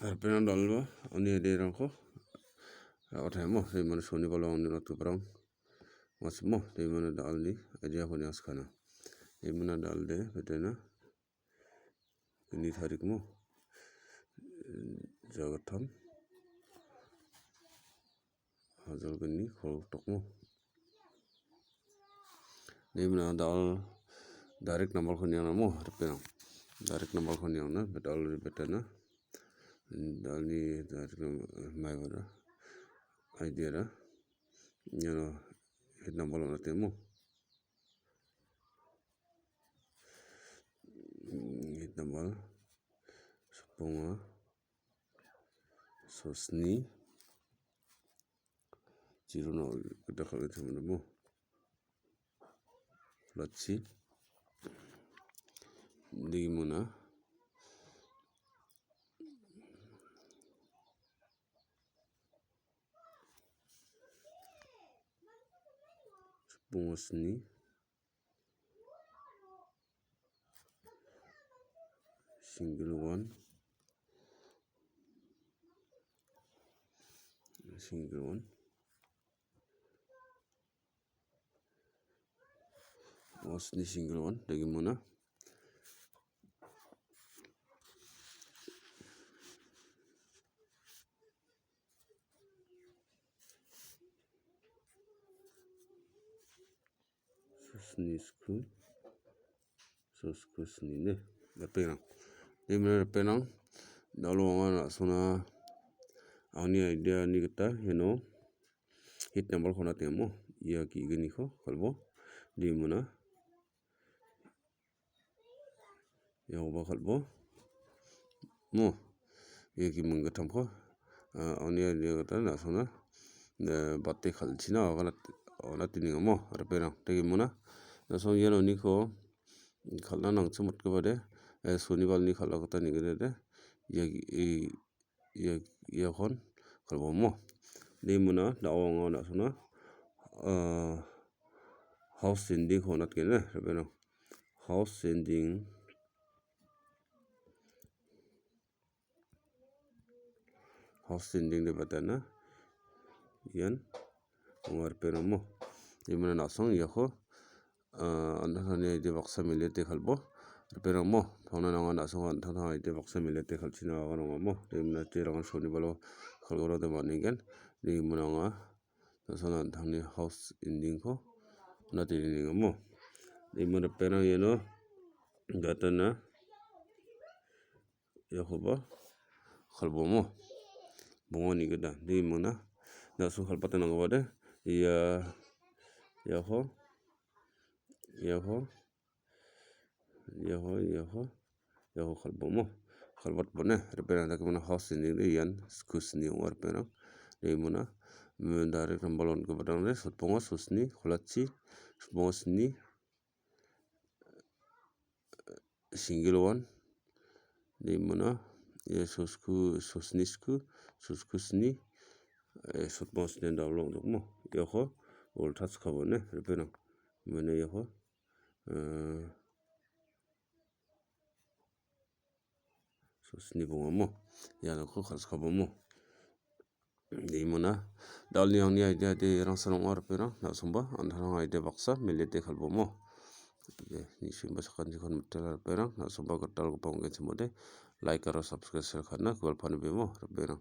Appena dalva oni deranko otemo de man soni balong ni tu brang masmo de man dalni aja honi askana de man dalde betena ini tarik mo jagatam hazal gani khol tokmo de man dal direct number khoni mo repena direct number khoni na betal betena dalni direct mai wala idea ra hit number na temo hit number suponga sosni zero no kita kalau itu mana latsi di mana suponga sni single one Osni single one lagi mana sosku sni ne penang di mana penang dalu angana sona ani idea ni kita hit number khona temo ya ki gini kho kalbo di mana ya ba kalbo mo ya ki manggatam kho ani idea kita na sona batte khalchina ona tini mo penang tegi mana na song yelo ni kho khalna nang chumut ko bade sonibal ni khala kata ni gede de ya khon kalbo mo di mana dawang na sona house sending khonat kene penang house sending de batana yan umar penang mo di mana na song ya kho anthane de baksa milete khalbo penang mo thona nang na song anthana de baksa milete khalchina ga nang mo de mana terang soni balo khalgoro de manigen di mana nga sona anthane house ending ko na tini mo di mana penang yeno gatana ya khoba khalbo mo bongoni geda di mana na song khalpata nang bade ya kho khalbo mo khalbat bone repena da mana house ni yan skus ni war pena de mana direct balon ko badang re suponga susni kholachi suponga sni single one de mana ya susku sni suponga sni dawlong mo ya kho ol touch khabone repena mana ya kho susni bonga mo ya ko khals khabo mo di mana dalni angni idea de rangsalong ar pera na somba andharang idea baksa milete khalbo mo ni simba sakan jikon mutel pera na somba gatal ko pangge chmode like aro subscribe share kharna kwal phane bemo pera